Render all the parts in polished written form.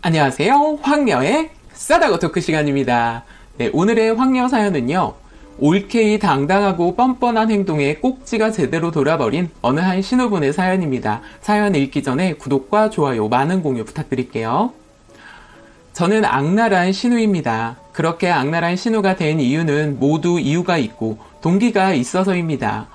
안녕하세요. 황녀의 싸다고 토크 시간입니다. 네, 오늘의 황녀 사연은요. 올케이 당당하고 뻔뻔한 행동에 꼭지가 제대로 돌아버린 어느 한 신우분의 사연입니다. 사연 읽기 전에 구독과 좋아요, 많은 공유 부탁드릴게요. 저는 악랄한 신우입니다. 그렇게 악랄한 신우가 된 이유는 모두 이유가 있고 동기가 있어서입니다.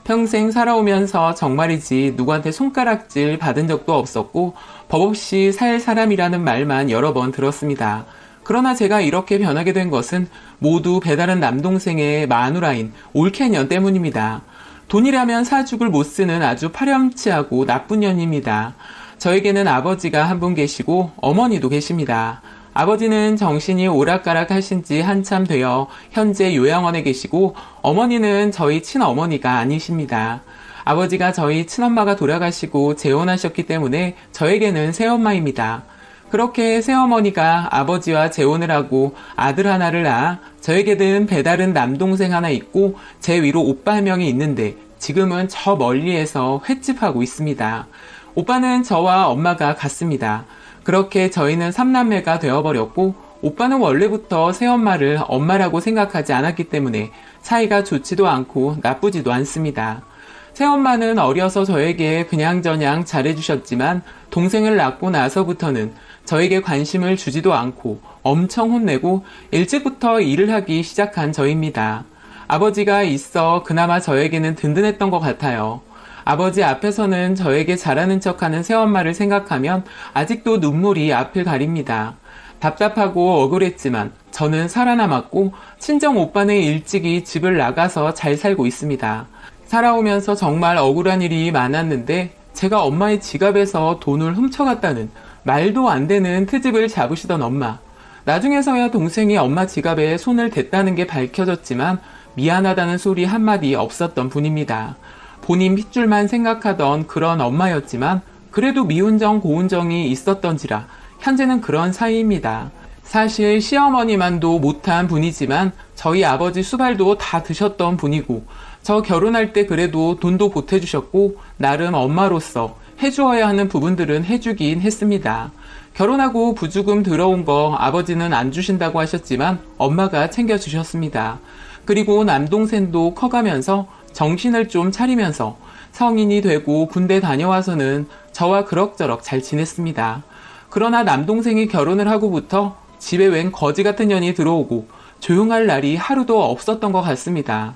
평생 살아오면서 정말이지 누구한테 손가락질 받은 적도 없었고 법 없이 살 사람이라는 말만 여러 번 들었습니다. 그러나 제가 이렇게 변하게 된 것은 모두 배다른 남동생의 마누라인 올케년 때문입니다. 돈이라면 사죽을 못 쓰는 아주 파렴치하고 나쁜 년입니다. 저에게는 아버지가 한 분 계시고 어머니도 계십니다. 아버지는 정신이 오락가락 하신 지 한참 되어 현재 요양원에 계시고 어머니는 저희 친어머니가 아니십니다. 아버지가 저희 친엄마가 돌아가시고 재혼하셨기 때문에 저에게는 새엄마입니다. 그렇게 새어머니가 아버지와 재혼을 하고 아들 하나를 낳아 저에게는 배다른 남동생 하나 있고 제 위로 오빠 한 명이 있는데 지금은 저 멀리에서 횟집하고 있습니다. 오빠는 저와 엄마가 같습니다. 그렇게 저희는 3남매가 되어버렸고 오빠는 원래부터 새엄마를 엄마라고 생각하지 않았기 때문에 사이가 좋지도 않고 나쁘지도 않습니다. 새엄마는 어려서 저에게 그냥저냥 잘해주셨지만 동생을 낳고 나서부터는 저에게 관심을 주지도 않고 엄청 혼내고 일찍부터 일을 하기 시작한 저입니다. 아버지가 있어 그나마 저에게는 든든했던 것 같아요. 아버지 앞에서는 저에게 잘하는 척하는 새엄마를 생각하면 아직도 눈물이 앞을 가립니다. 답답하고 억울했지만 저는 살아남았고 친정 오빠는 일찍이 집을 나가서 잘 살고 있습니다. 살아오면서 정말 억울한 일이 많았는데 제가 엄마의 지갑에서 돈을 훔쳐갔다는 말도 안 되는 트집을 잡으시던 엄마. 나중에서야 동생이 엄마 지갑에 손을 댔다는 게 밝혀졌지만 미안하다는 소리 한마디 없었던 분입니다. 본인 핏줄만 생각하던 그런 엄마였지만 그래도 미운정 고운정이 있었던지라 현재는 그런 사이입니다. 사실 시어머니만도 못한 분이지만 저희 아버지 수발도 다 드셨던 분이고 저 결혼할 때 그래도 돈도 보태주셨고 나름 엄마로서 해주어야 하는 부분들은 해주긴 했습니다. 결혼하고 부주금 들어온 거 아버지는 안 주신다고 하셨지만 엄마가 챙겨주셨습니다. 그리고 남동생도 커가면서 정신을 좀 차리면서 성인이 되고 군대 다녀와서는 저와 그럭저럭 잘 지냈습니다. 그러나 남동생이 결혼을 하고부터 집에 웬 거지 같은 년이 들어오고 조용할 날이 하루도 없었던 것 같습니다.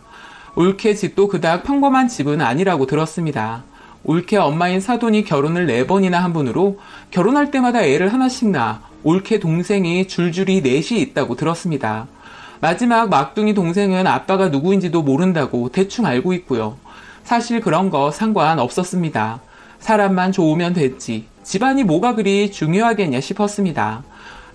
올케 집도 그닥 평범한 집은 아니라고 들었습니다. 올케 엄마인 사돈이 결혼을 4번이나 한 분으로 결혼할 때마다 애를 하나씩 낳아 올케 동생이 줄줄이 넷이 있다고 들었습니다. 마지막 막둥이 동생은 아빠가 누구인지도 모른다고 대충 알고 있고요. 사실 그런 거 상관없었습니다. 사람만 좋으면 됐지 집안이 뭐가 그리 중요하겠냐 싶었습니다.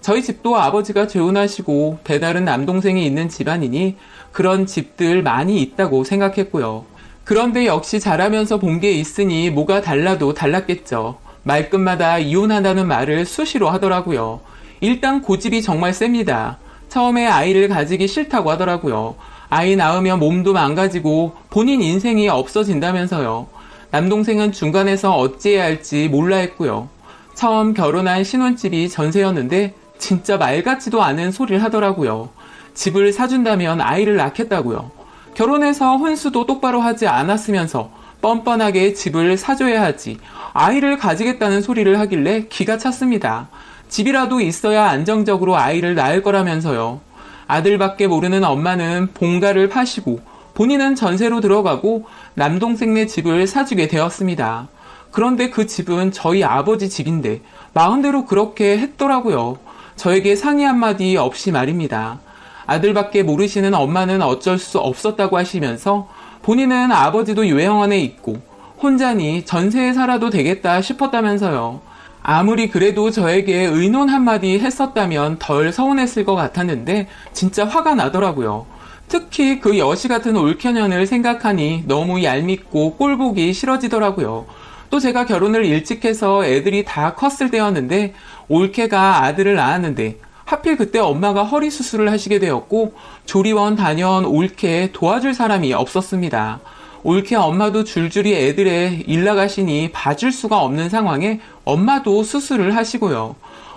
저희 집도 아버지가 재혼하시고 배다른 남동생이 있는 집안이니 그런 집들 많이 있다고 생각했고요. 그런데 역시 자라면서 본 게 있으니 뭐가 달라도 달랐겠죠. 말끝마다 이혼한다는 말을 수시로 하더라고요. 일단 고집이 정말 셉니다. 처음에 아이를 가지기 싫다고 하더라고요. 아이 낳으면 몸도 망가지고 본인 인생이 없어진다면서요. 남동생은 중간에서 어찌해야 할지 몰라 했고요. 처음 결혼한 신혼집이 전세였는데 진짜 말 같지도 않은 소리를 하더라고요. 집을 사준다면 아이를 낳겠다고요. 결혼해서 혼수도 똑바로 하지 않았으면서 뻔뻔하게 집을 사줘야 하지 아이를 가지겠다는 소리를 하길래 기가 찼습니다. 집이라도 있어야 안정적으로 아이를 낳을 거라면서요. 아들밖에 모르는 엄마는 본가를 파시고 본인은 전세로 들어가고 남동생네 집을 사주게 되었습니다. 그런데 그 집은 저희 아버지 집인데 마음대로 그렇게 했더라고요. 저에게 상의 한마디 없이 말입니다. 아들밖에 모르시는 엄마는 어쩔 수 없었다고 하시면서 본인은 아버지도 요양원에 있고 혼자니 전세에 살아도 되겠다 싶었다면서요. 아무리 그래도 저에게 의논 한마디 했었다면 덜 서운했을 것 같았는데 진짜 화가 나더라고요. 특히 그 여시 같은 올케년을 생각하니 너무 얄밉고 꼴보기 싫어지더라고요. 또 제가 결혼을 일찍 해서 애들이 다 컸을 때였는데 올케가 아들을 낳았는데 하필 그때 엄마가 허리 수술을 하시게 되었고 조리원 다녀온 올케 도와줄 사람이 없었습니다. 올케 엄마도 줄줄이 애들에 일 나가시니 봐줄 수가 없는 상황에 엄마도 수술을 하시고요.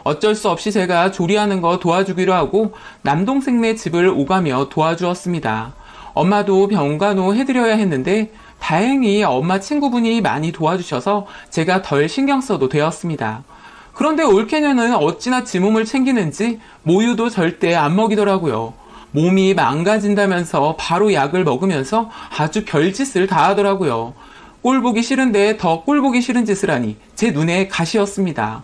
어쩔 수 없이 제가 조리하는 거 도와주기로 하고 남동생네 집을 오가며 도와주었습니다. 엄마도 병간호 해드려야 했는데 다행히 엄마 친구분이 많이 도와주셔서 제가 덜 신경 써도 되었습니다. 그런데 올케녀는 어찌나 지 몸을 챙기는지 모유도 절대 안 먹이더라고요. 몸이 망가진다면서 바로 약을 먹으면서 아주 별짓을 다 하더라고요. 꼴 보기 싫은데 더 꼴 보기 싫은 짓을 하니 제 눈에 가시였습니다.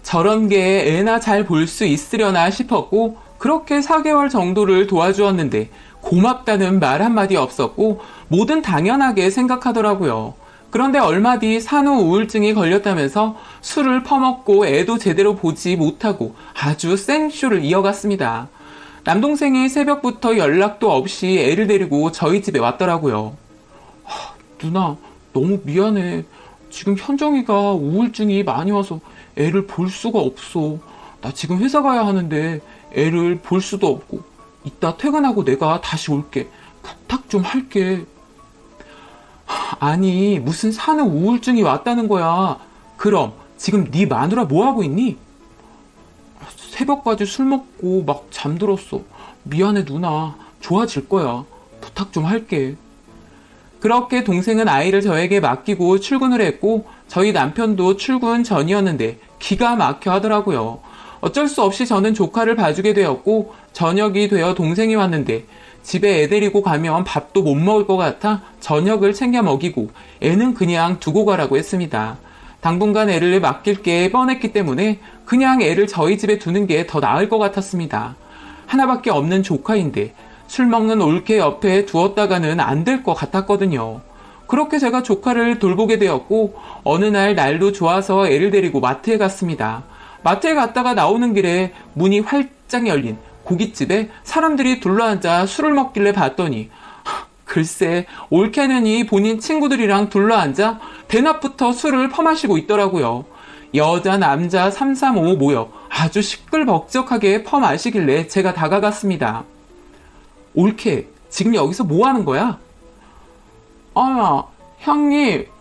저런 게 애나 잘 볼 수 있으려나 싶었고 그렇게 4개월 정도를 도와주었는데 고맙다는 말 한마디 없었고 뭐든 당연하게 생각하더라고요. 그런데 얼마 뒤 산후 우울증이 걸렸다면서 술을 퍼먹고 애도 제대로 보지 못하고 아주 생쇼를 이어갔습니다. 남동생이 새벽부터 연락도 없이 애를 데리고 저희 집에 왔더라고요. 누나, 너무 미안해. 지금 현정이가 우울증이 많이 와서 애를 볼 수가 없어. 나 지금 회사 가야 하는데 애를 볼 수도 없고 이따 퇴근하고 내가 다시 올게. 부탁 좀 할게. 아니, 무슨 산후 우울증이 왔다는 거야. 그럼 지금 네 마누라 뭐하고 있니? 새벽까지 술 먹고 막 잠들었어. 미안해 누나. 좋아질 거야. 부탁 좀 할게. 그렇게 동생은 아이를 저에게 맡기고 출근을 했고 저희 남편도 출근 전이었는데 기가 막혀 하더라고요. 어쩔 수 없이 저는 조카를 봐주게 되었고 저녁이 되어 동생이 왔는데 집에 애 데리고 가면 밥도 못 먹을 것 같아 저녁을 챙겨 먹이고 애는 그냥 두고 가라고 했습니다. 당분간 애를 맡길 게 뻔했기 때문에 그냥 애를 저희 집에 두는 게 더 나을 것 같았습니다. 하나밖에 없는 조카인데 술 먹는 올케 옆에 두었다가는 안 될 것 같았거든요. 그렇게 제가 조카를 돌보게 되었고 어느 날 날도 좋아서 애를 데리고 마트에 갔습니다. 마트에 갔다가 나오는 길에 문이 활짝 열린 고깃집에 사람들이 둘러앉아 술을 먹길래 봤더니 글쎄 올케년이 본인 친구들이랑 둘러앉아 대낮부터 술을 퍼마시고 있더라고요. 여자 남자 335 모여 아주 시끌벅적하게 퍼마시길래 제가 다가갔습니다. 올케, 지금 여기서 뭐 하는 거야?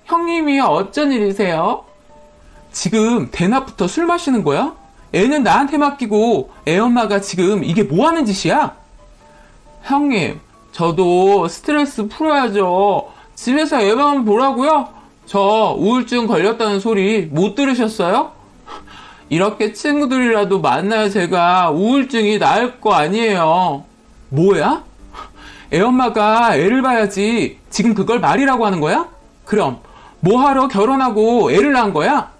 형님이 어쩐 일이세요? 지금 대낮부터 술 마시는 거야? 애는 나한테 맡기고 애 엄마가 지금 이게 뭐 하는 짓이야? 형님, 저도 스트레스 풀어야죠. 집에서 애만 보라고요? 저 우울증 걸렸다는 소리 못 들으셨어요? 이렇게 친구들이라도 만나야 제가 우울증이 나을 거 아니에요. 뭐야? 애엄마가 애를 봐야지 지금 그걸 말이라고 하는 거야? 그럼 뭐하러 결혼하고 애를 낳은 거야?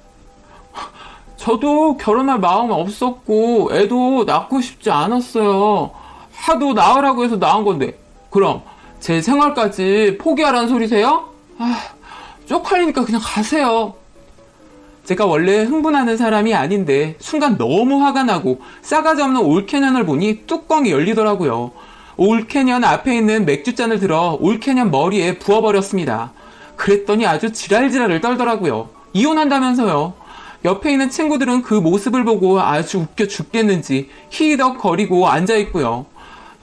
저도 결혼할 마음 없었고 애도 낳고 싶지 않았어요. 하도 낳으라고 해서 낳은 건데 그럼 제 생활까지 포기하라는 소리세요? 쪽팔리니까 그냥 가세요. 제가 원래 흥분하는 사람이 아닌데 순간 너무 화가 나고 싸가지 없는 올케년을 보니 뚜껑이 열리더라고요. 올케년 앞에 있는 맥주잔을 들어 올케년 머리에 부어버렸습니다. 그랬더니 아주 지랄지랄을 떨더라고요. 이혼한다면서요. 옆에 있는 친구들은 그 모습을 보고 아주 웃겨 죽겠는지 히덕거리고 앉아있고요.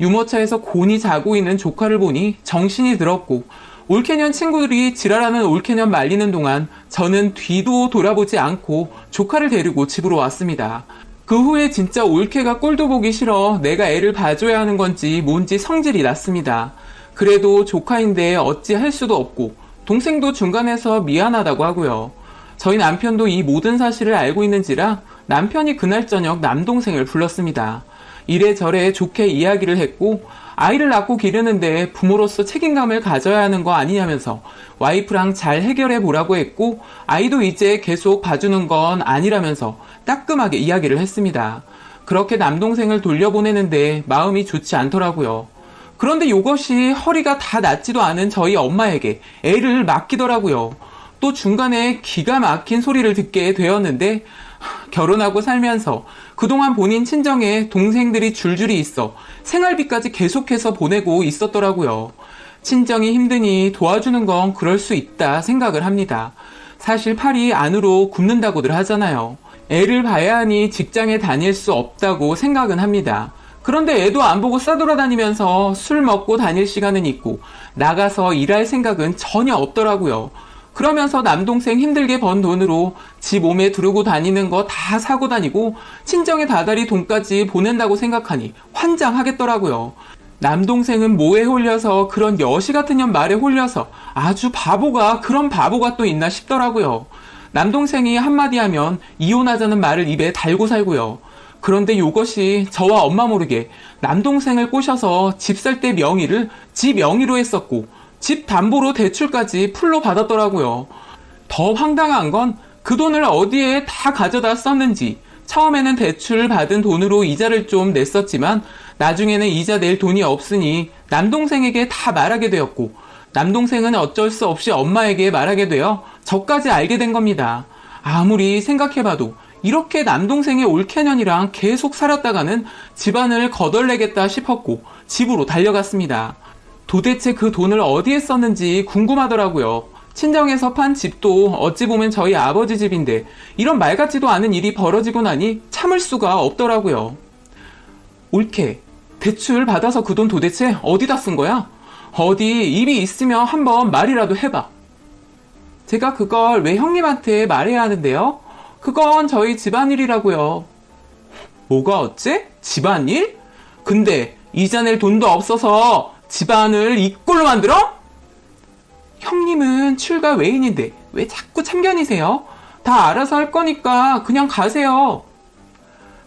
유모차에서 곤히 자고 있는 조카를 보니 정신이 들었고 올케년 친구들이 지랄하는 올케년 말리는 동안 저는 뒤도 돌아보지 않고 조카를 데리고 집으로 왔습니다. 그 후에 진짜 올케가 꼴도 보기 싫어 내가 애를 봐줘야 하는 건지 뭔지 성질이 났습니다. 그래도 조카인데 어찌 할 수도 없고 동생도 중간에서 미안하다고 하고요. 저희 남편도 이 모든 사실을 알고 있는지라 남편이 그날 저녁 남동생을 불렀습니다. 이래저래 좋게 이야기를 했고 아이를 낳고 기르는데 부모로서 책임감을 가져야 하는 거 아니냐면서 와이프랑 잘 해결해 보라고 했고 아이도 이제 계속 봐주는 건 아니라면서 따끔하게 이야기를 했습니다. 그렇게 남동생을 돌려보내는데 마음이 좋지 않더라고요. 그런데 이것이 허리가 다 낫지도 않은 저희 엄마에게 애를 맡기더라고요. 또 중간에 기가 막힌 소리를 듣게 되었는데 결혼하고 살면서 그동안 본인 친정에 동생들이 줄줄이 있어 생활비까지 계속해서 보내고 있었더라고요. 친정이 힘드니 도와주는 건 그럴 수 있다 생각을 합니다. 사실 팔이 안으로 굽는다고들 하잖아요. 애를 봐야 하니 직장에 다닐 수 없다고 생각은 합니다. 그런데 애도 안 보고 싸돌아다니면서 술 먹고 다닐 시간은 있고 나가서 일할 생각은 전혀 없더라고요. 그러면서 남동생 힘들게 번 돈으로 지 몸에 두르고 다니는 거 다 사고 다니고 친정에 다달이 돈까지 보낸다고 생각하니 환장하겠더라고요. 남동생은 뭐에 홀려서 그런 여시 같은 년 말에 홀려서 아주 바보가 그런 바보가 또 있나 싶더라고요. 남동생이 한마디 하면 이혼하자는 말을 입에 달고 살고요. 그런데 이것이 저와 엄마 모르게 남동생을 꼬셔서 집 살 때 명의를 지 명의로 했었고 집 담보로 대출까지 풀로 받았더라고요. 더 황당한 건 그 돈을 어디에 다 가져다 썼는지 처음에는 대출 받은 돈으로 이자를 좀 냈었지만 나중에는 이자 낼 돈이 없으니 남동생에게 다 말하게 되었고 남동생은 어쩔 수 없이 엄마에게 말하게 되어 저까지 알게 된 겁니다. 아무리 생각해봐도 이렇게 남동생의 올케년이랑 계속 살았다가는 집안을 거덜내겠다 싶었고 집으로 달려갔습니다. 도대체 그 돈을 어디에 썼는지 궁금하더라고요. 친정에서 판 집도 어찌 보면 저희 아버지 집인데 이런 말 같지도 않은 일이 벌어지고 나니 참을 수가 없더라고요. 올케, 대출 받아서 그 돈 도대체 어디다 쓴 거야? 어디 입이 있으면 한번 말이라도 해봐. 제가 그걸 왜 형님한테 말해야 하는데요? 그건 저희 집안일이라고요. 뭐가 어째? 집안일? 근데 이자 낼 돈도 없어서 집안을 이 꼴로 만들어? 형님은 출가 외인인데 왜 자꾸 참견이세요? 다 알아서 할 거니까 그냥 가세요.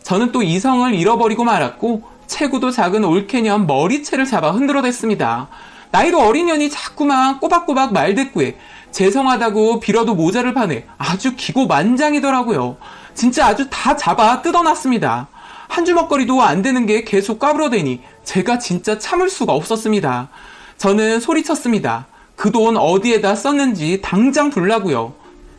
저는 또 이성을 잃어버리고 말았고 체구도 작은 올케년 머리채를 잡아 흔들어댔습니다. 나이도 어린 년이 자꾸만 꼬박꼬박 말대꾸에 죄송하다고 빌어도 모자를 파네 아주 기고만장이더라고요. 진짜 아주 다 잡아 뜯어놨습니다. 한 주먹거리도 안 되는 게 계속 까불어대니 제가 진짜 참을 수가 없었습니다. 저는 소리쳤습니다. 그 돈 어디에다 썼는지 당장 불라고요.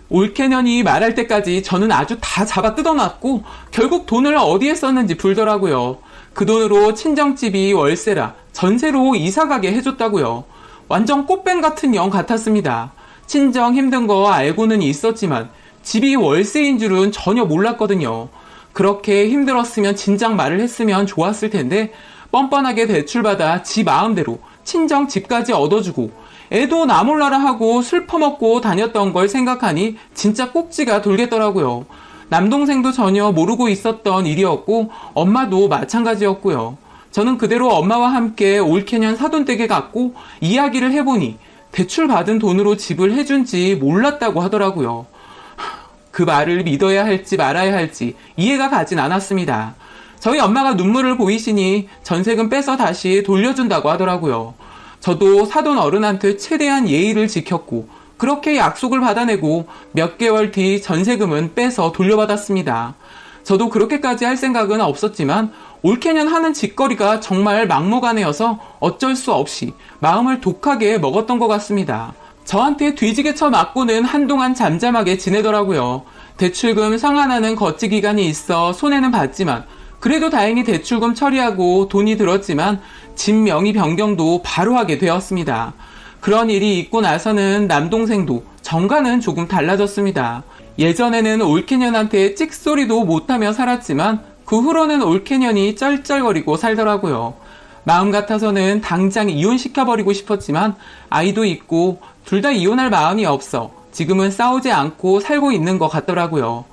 올케년이 말할 때까지 저는 아주 다 잡아 뜯어놨고 결국 돈을 어디에 썼는지 불더라고요. 그 돈으로 친정집이 월세라 전세로 이사가게 해줬다고요. 완전 꽃뱀 같은 년 같았습니다. 친정 힘든 거 알고는 있었지만 집이 월세인 줄은 전혀 몰랐거든요. 그렇게 힘들었으면 진작 말을 했으면 좋았을 텐데 뻔뻔하게 대출받아 지 마음대로 친정 집까지 얻어주고 애도 나 몰라라 하고 술 퍼먹고 다녔던 걸 생각하니 진짜 꼭지가 돌겠더라고요. 남동생도 전혀 모르고 있었던 일이었고 엄마도 마찬가지였고요. 저는 그대로 엄마와 함께 올케년 사돈댁에 갔고 이야기를 해보니 대출받은 돈으로 집을 해준지 몰랐다고 하더라고요. 그 말을 믿어야 할지 말아야 할지 이해가 가진 않았습니다. 저희 엄마가 눈물을 보이시니 전세금 빼서 다시 돌려준다고 하더라고요. 저도 사돈 어른한테 최대한 예의를 지켰고 그렇게 약속을 받아내고 몇 개월 뒤 전세금은 빼서 돌려받았습니다. 저도 그렇게까지 할 생각은 없었지만 올케년 하는 짓거리가 정말 막무가내여서 어쩔 수 없이 마음을 독하게 먹었던 것 같습니다. 저한테 뒤지게 쳐맞고는 한동안 잠잠하게 지내더라고요. 대출금 상환하는 거치 기간이 있어 손해는 봤지만 그래도 다행히 대출금 처리하고 돈이 들었지만 집 명의 변경도 바로 하게 되었습니다. 그런 일이 있고 나서는 남동생도 정가는 조금 달라졌습니다. 예전에는 올케년한테 찍소리도 못하며 살았지만 그 후로는 올케년이 쩔쩔거리고 살더라고요. 마음 같아서는 당장 이혼시켜버리고 싶었지만 아이도 있고 둘 다 이혼할 마음이 없어 지금은 싸우지 않고 살고 있는 것 같더라고요.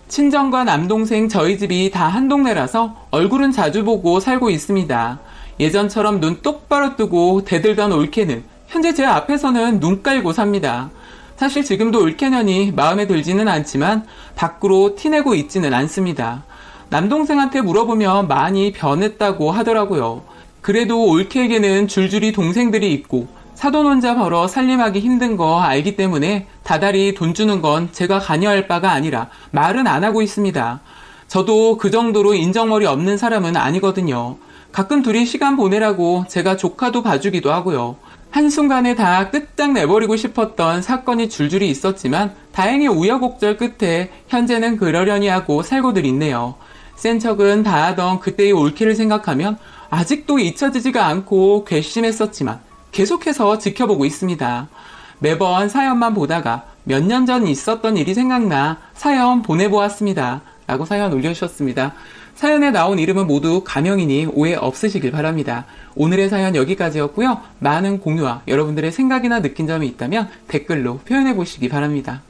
친정과 남동생 저희 집이 다 한 동네라서 얼굴은 자주 보고 살고 있습니다. 예전처럼 눈 똑바로 뜨고 대들던 올케는 현재 제 앞에서는 눈 깔고 삽니다. 사실 지금도 올케년이 마음에 들지는 않지만 밖으로 티내고 있지는 않습니다. 남동생한테 물어보면 많이 변했다고 하더라고요. 그래도 올케에게는 줄줄이 동생들이 있고 사돈 혼자 벌어 살림하기 힘든 거 알기 때문에 다달이 돈 주는 건 제가 관여할 바가 아니라 말은 안 하고 있습니다. 저도 그 정도로 인정머리 없는 사람은 아니거든요. 가끔 둘이 시간 보내라고 제가 조카도 봐주기도 하고요. 한순간에 다 끝장내버리고 싶었던 사건이 줄줄이 있었지만 다행히 우여곡절 끝에 현재는 그러려니 하고 살고들 있네요. 센 척은 다 하던 그때의 올케를 생각하면 아직도 잊혀지지가 않고 괘씸했었지만 계속해서 지켜보고 있습니다. 매번 사연만 보다가 몇 년 전 있었던 일이 생각나 사연 보내보았습니다. 라고 사연 올려주셨습니다. 사연에 나온 이름은 모두 가명이니 오해 없으시길 바랍니다. 오늘의 사연 여기까지였고요. 많은 공유와 여러분들의 생각이나 느낀 점이 있다면 댓글로 표현해 보시기 바랍니다.